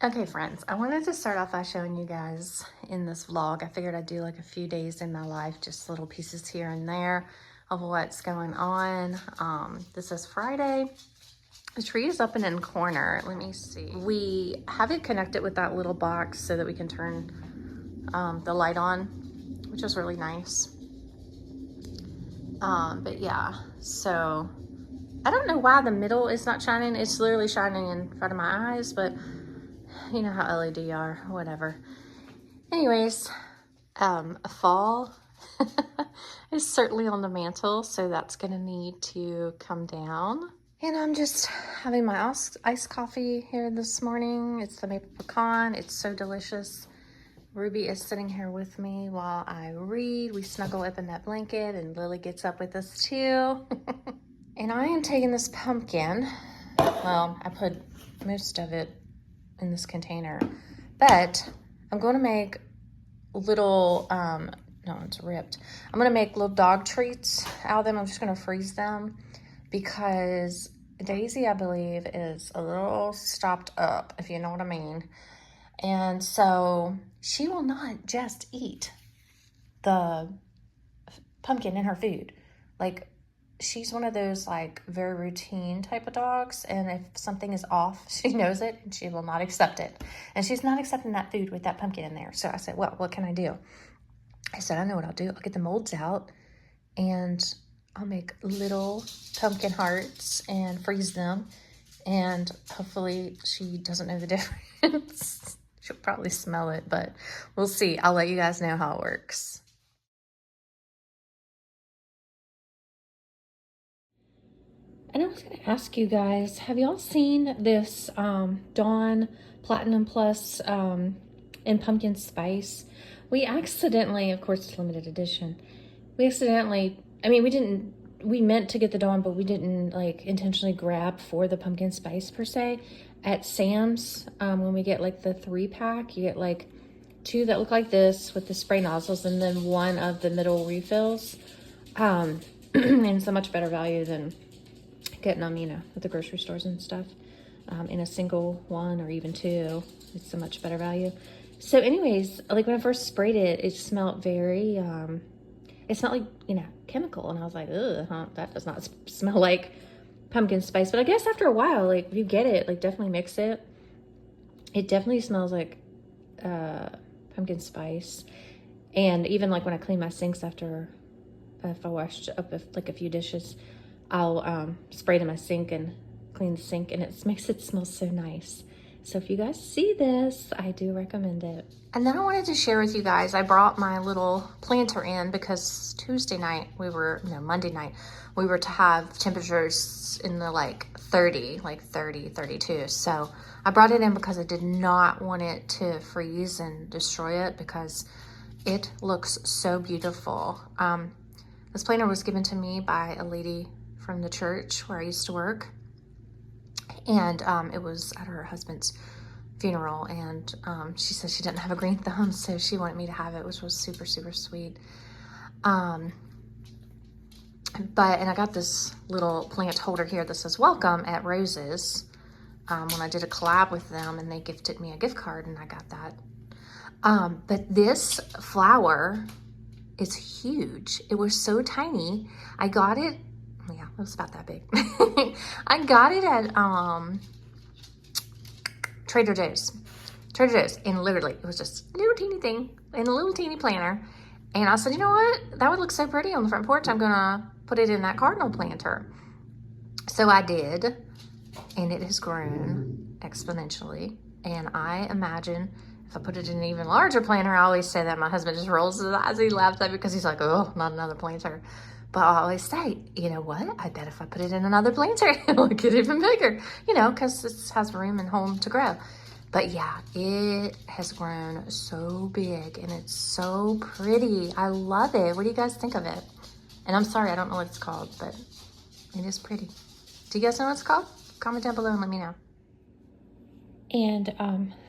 Okay, friends, I wanted to start off by showing you guys in this vlog. I figured I'd do like a few days in my life, just little pieces here and there of what's going on. This is Friday. The tree is up in the corner. Let me see. We have it connected with that little box so that we can turn the light on, which is really nice. But yeah, so I don't know why the middle is not shining. It's literally shining in front of my eyes, but you know how LED are, whatever. Anyways, fall is certainly on the mantle, so that's gonna need to come down. And I'm just having my iced coffee here this morning. It's the maple pecan. It's so delicious. Ruby is sitting here with me while I read. We snuggle up in that blanket, and Lily gets up with us too. And I am taking this pumpkin. Well, I put most of it in this container, but I'm going to make little, no, it's ripped. I'm going to make little dog treats out of them. I'm just going to freeze them because Daisy, I believe, is a little stopped up, if you know what I mean. And so she will not just eat the pumpkin in her food. Like, she's one of those like very routine type of dogs, and if something is off, she knows it and she will not accept it. And she's not accepting that food with that pumpkin in there. So I said, well, what can I do? I said, I know what I'll do. I'll get the molds out and I'll make little pumpkin hearts and freeze them, and hopefully she doesn't know the difference. She'll probably smell it, but we'll see. I'll let you guys know how it works. And I was going to ask you guys, have y'all seen this Dawn Platinum Plus in pumpkin spice? We accidentally, of course it's limited edition, we meant to get the Dawn, but we didn't like intentionally grab for the pumpkin spice per se. At Sam's, when we get like the 3-pack, you get like 2 that look like this with the spray nozzles and then 1 of the middle refills. And it's a much better value than getting them, at the grocery stores and stuff. In a single one or even 2, it's a much better value. So anyways, like when I first sprayed it, it smelled very, it smelled like, chemical. And I was like, ugh, that does not smell like pumpkin spice. But I guess after a while, like if you get it, like definitely mix it. It definitely smells like pumpkin spice. And even like when I clean my sinks after, if I washed up like a few dishes, I'll spray it in my sink and clean the sink, and it makes it smell so nice. So if you guys see this, I do recommend it. And then I wanted to share with you guys, I brought my little planter in because Monday night, we were to have temperatures in the like 30, 32. So I brought it in because I did not want it to freeze and destroy it because it looks so beautiful. This planter was given to me by a lady from the church where I used to work, and it was at her husband's funeral, and she said she didn't have a green thumb, so she wanted me to have it, which was super, super sweet. And I got this little plant holder here that says welcome at Roses when I did a collab with them, and they gifted me a gift card, and I got that. But this flower is huge. It was so tiny. I got it, yeah, it was about that big. I got it at Trader Joe's, and literally it was just a little teeny thing in a little teeny planter. And I said, you know what? That would look so pretty on the front porch. I'm gonna put it in that cardinal planter. So I did, and it has grown exponentially. And I imagine if I put it in an even larger planter, I always say that my husband just rolls his eyes. He laughs at me because he's like, oh, not another planter. But I always say, you know what? I bet if I put it in another planter, it'll get even bigger, because it has room and home to grow. But yeah, it has grown so big and it's so pretty. I love it. What do you guys think of it? And I'm sorry, I don't know what it's called, but it is pretty. Do you guys know what it's called? Comment down below and let me know. And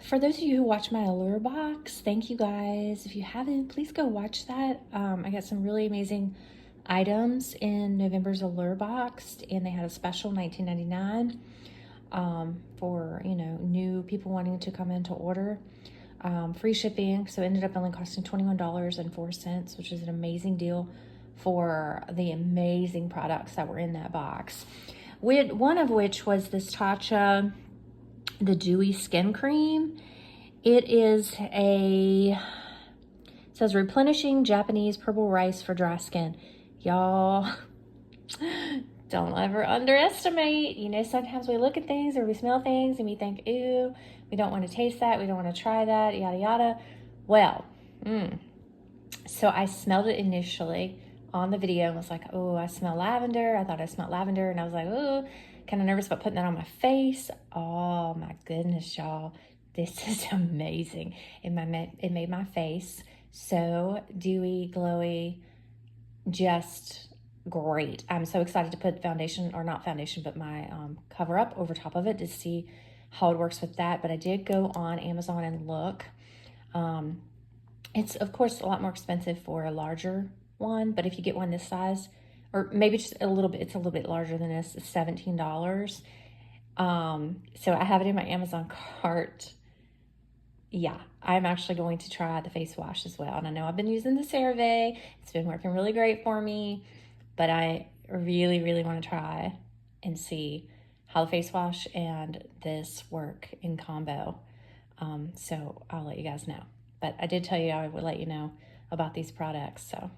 for those of you who watch my allure box, thank you guys. If you haven't, please go watch that. I got some really amazing items in November's allure box, and they had a special $19.99. for, you know, new people wanting to come in to order. Free shipping, so it ended up only costing $21.04, which is an amazing deal for the amazing products that were in that box. One of which was this Tatcha, the Dewy Skin Cream. It is it says replenishing Japanese purple rice for dry skin. Y'all, don't ever underestimate. You know, sometimes we look at things or we smell things and we think, ooh, we don't want to taste that. We don't want to try that, yada, yada. Well, so I smelled it initially on the video and was like, oh, I smell lavender. I thought I smelled lavender. And I was like, oh, kind of nervous about putting that on my face. Oh my goodness, y'all. This is amazing. It made my face so dewy, glowy, just great. I'm so excited to put foundation, or not foundation, but my cover up over top of it to see how it works with that. But I did go on Amazon and look. It's of course a lot more expensive for a larger one, but if you get one this size, or maybe just a little bit, it's a little bit larger than this, it's $17. So I have it in my Amazon cart. Yeah, I'm actually going to try the face wash as well. And I know I've been using the CeraVe. It's been working really great for me, but I really, really want to try and see how the face wash and this work in combo. So I'll let you guys know. But I did tell you I would let you know about these products, so.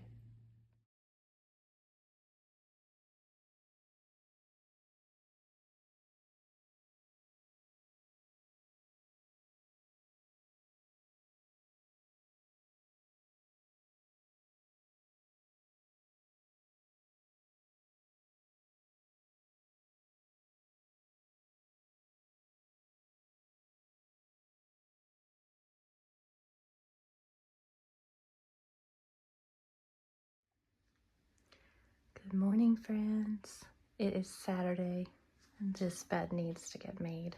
Good morning, friends. It is Saturday, and this bed needs to get made.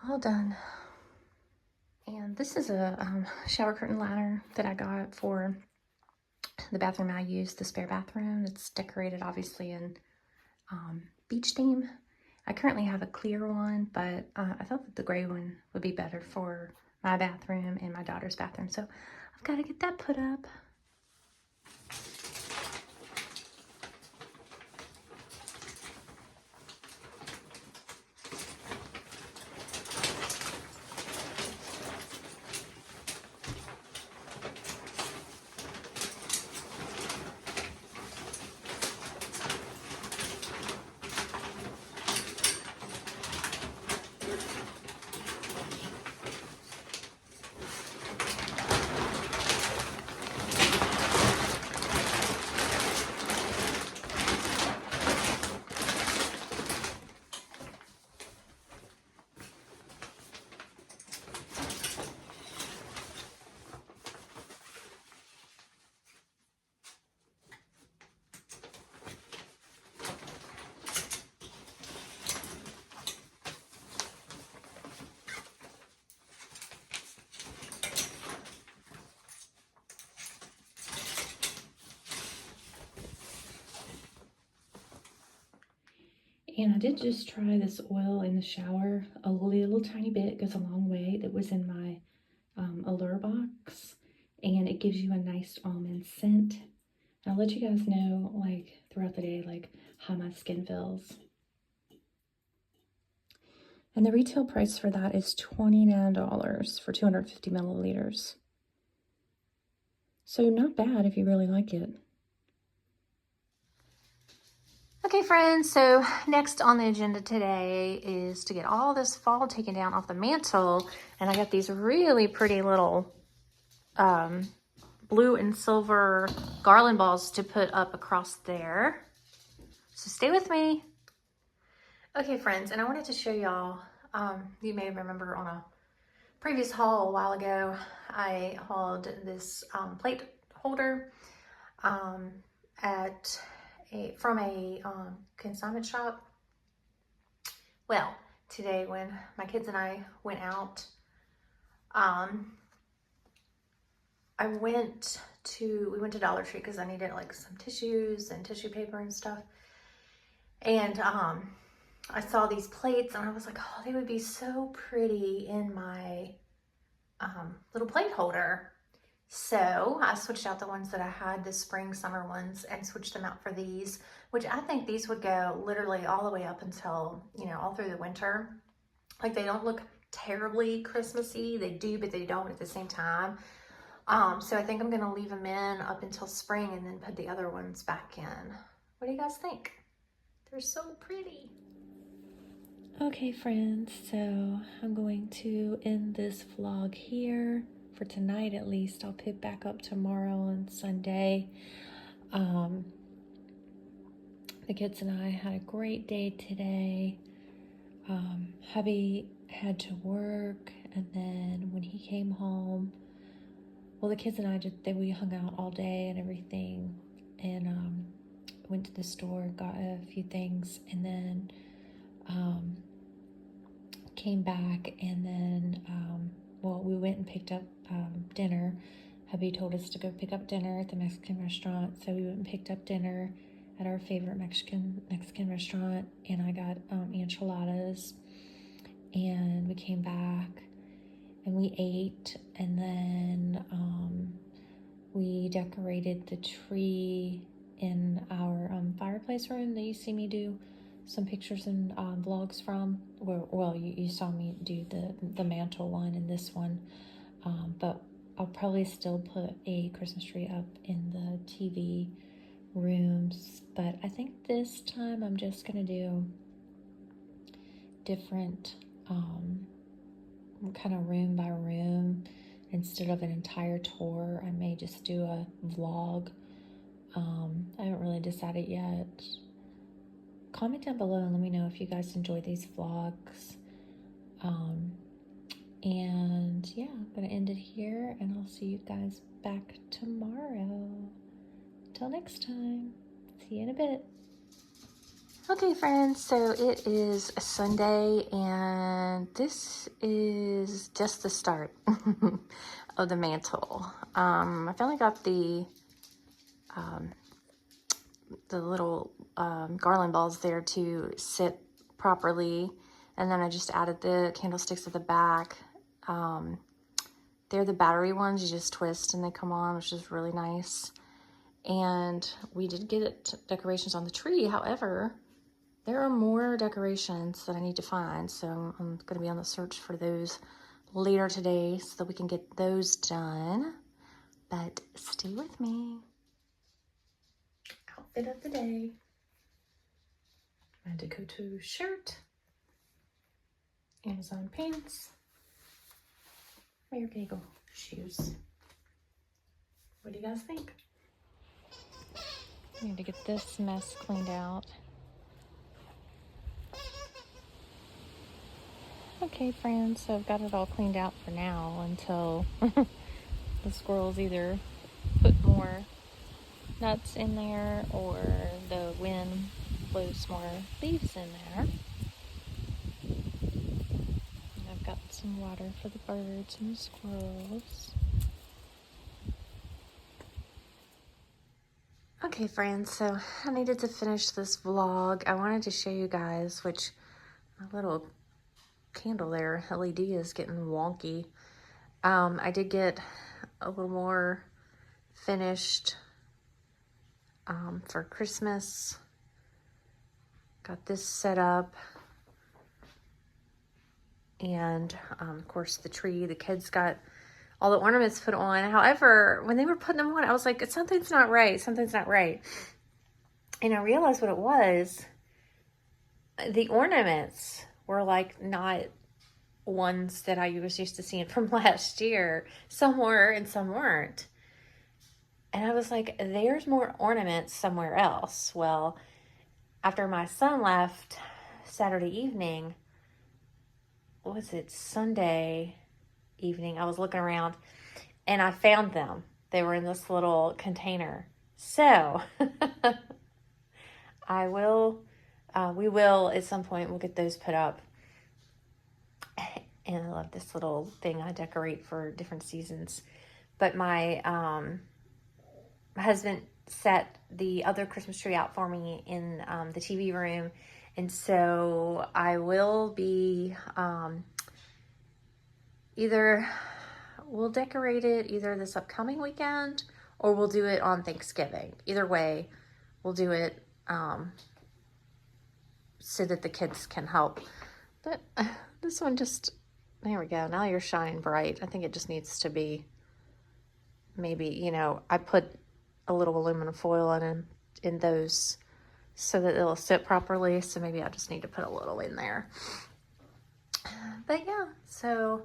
All done. And this is a shower curtain liner that I got for the bathroom I use, the spare bathroom. It's decorated, obviously, in beach theme. I currently have a clear one, but I thought that the gray one would be better for my bathroom and my daughter's bathroom. So I've got to get that put up. And I did just try this oil in the shower a little tiny bit. It goes a long way. That was in my Allure box. And it gives you a nice almond scent. And I'll let you guys know, like, throughout the day, like, how my skin feels. And the retail price for that is $29 for 250 milliliters. So not bad if you really like it. Okay, friends, so next on the agenda today is to get all this fall taken down off the mantle. And I got these really pretty little blue and silver garland balls to put up across there. So stay with me. Okay, friends, and I wanted to show y'all, you may remember on a previous haul a while ago, I hauled this plate holder from a consignment shop. Well, today when my kids and I went out, we went to Dollar Tree because I needed like some tissues and tissue paper and stuff. And I saw these plates and I was like, oh, they would be so pretty in my little plate holder. So I switched out the ones that I had, the spring summer ones, and switched them out for these, which I think these would go literally all the way up until, you know, all through the winter. Like, they don't look terribly Christmassy. They do, but they don't at the same time. So I think I'm gonna leave them in up until spring and then put the other ones back in. What do you guys think? They're so pretty. Okay, friends, so I'm going to end this vlog here for tonight at least. I'll pick back up tomorrow on Sunday. The kids and I had a great day today. Hubby had to work, and then when he came home, well, the kids and I we hung out all day and everything, and went to the store, got a few things, and then came back, and then well, we went and picked up dinner. Hubby told us to go pick up dinner at the Mexican restaurant, so we went and picked up dinner at our favorite Mexican restaurant, and I got enchiladas, and we came back and we ate, and then we decorated the tree in our fireplace room that you see me do some pictures and vlogs from. Well, you saw me do the mantle one and this one, but I'll probably still put a Christmas tree up in the TV rooms, but I think this time I'm just gonna do different kind of room by room instead of an entire tour. I may just do a vlog. I haven't really decided yet. Comment down below and let me know if you guys enjoy these vlogs. And yeah, I'm gonna end it here, and I'll see you guys back tomorrow. Till next time, see you in a bit. Okay, friends, so it is a Sunday, and this is just the start of the mantle. I finally got the little garland balls there to sit properly, and then I just added the candlesticks at the back. They're the battery ones. You just twist and they come on, which is really nice. And we did get decorations on the tree. However, there are more decorations that I need to find, so I'm going to be on the search for those later today so that we can get those done. But stay with me. Outfit of the day. My Dakota shirt, Amazon pants, Mayor Gaggle shoes. What do you guys think? I need to get this mess cleaned out. Okay, friends, so I've got it all cleaned out for now until the squirrels either put more nuts in there or the wind blows more leaves in there. And I've got some water for the birds and the squirrels. Okay, friends, so I needed to finish this vlog. I wanted to show you guys, which my little candle there, LED, is getting wonky. I did get a little more finished for Christmas. Got this set up. And of course the tree, the kids got all the ornaments put on. However, when they were putting them on, I was like, something's not right. Something's not right. And I realized what it was. The ornaments were like not ones that I was used to seeing from last year. Some were and some weren't. And I was like, there's more ornaments somewhere else. Well, after my son left Saturday evening, what was it, Sunday evening, I was looking around and I found them. They were in this little container. So we will at some point, we'll get those put up. And I love this little thing I decorate for different seasons. But my husband set the other Christmas tree out for me in the TV room, And so I will be, either we'll decorate it either this upcoming weekend or we'll do it on Thanksgiving. Either way, we'll do it so that the kids can help. But this one just, there we go. Now you're shining bright. I think it just needs to be maybe, you know, I put a little aluminum foil in those so that it'll sit properly. So maybe I just need to put a little in there. But yeah, so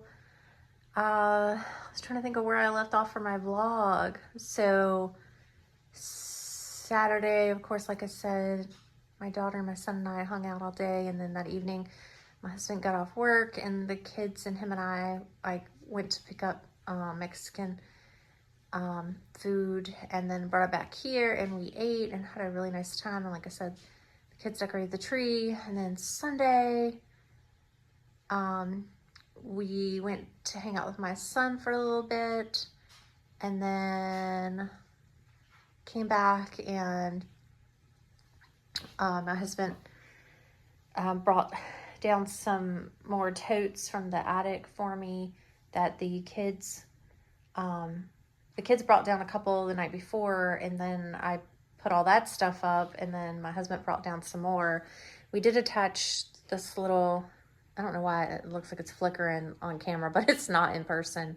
I was trying to think of where I left off for my vlog. So Saturday, of course, like I said, my daughter, my son, and I hung out all day. And then that evening, my husband got off work, and the kids and him and I went to pick up Mexican food, and then brought it back here, and we ate and had a really nice time. And like I said, the kids decorated the tree. And then Sunday, we went to hang out with my son for a little bit, and then came back, and my husband brought down some more totes from the attic for me that the kids brought down a couple the night before, and then I put all that stuff up, and then my husband brought down some more. We did attach this little, I don't know why it looks like it's flickering on camera, but it's not in person.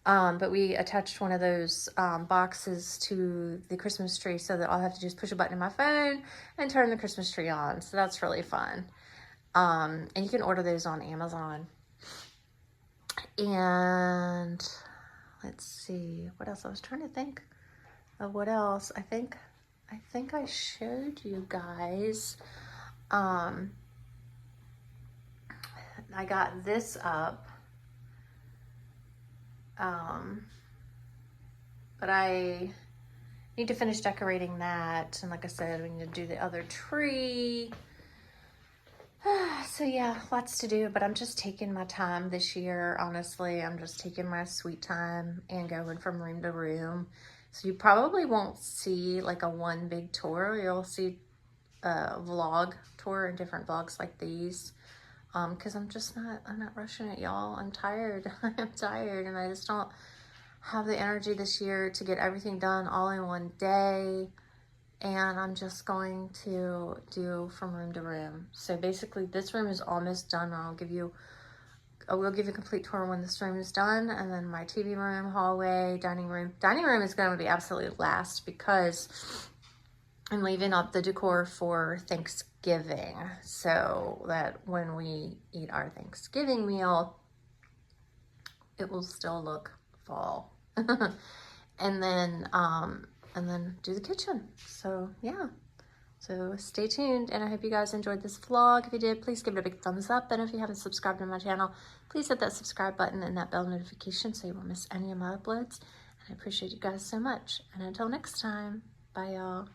But we attached one of those boxes to the Christmas tree so that all I have to do is push a button in my phone and turn the Christmas tree on. So that's really fun. And you can order those on Amazon. And let's see what else. I was trying to think of what else. I think I showed you guys. I got this up. But I need to finish decorating that. And like I said, we need to do the other tree. So yeah, lots to do, but I'm just taking my time this year. Honestly, I'm just taking my sweet time and going from room to room. So you probably won't see like a one big tour. You'll see a vlog tour and different vlogs like these. Because I'm not rushing it, y'all. I'm tired. I'm tired, and I just don't have the energy this year to get everything done all in one day. And I'm just going to do from room to room. So basically, this room is almost done. I will give you a complete tour when this room is done, and then my TV room, hallway, dining room. Dining room is going to be absolutely last because I'm leaving up the decor for Thanksgiving, so that when we eat our Thanksgiving meal, it will still look fall. And then do the kitchen. So yeah, so stay tuned, and I hope you guys enjoyed this vlog. If you did, please give it a big thumbs up, and if you haven't subscribed to my channel, please hit that subscribe button and that bell notification so you won't miss any of my uploads. And I appreciate you guys so much, and until next time, bye y'all.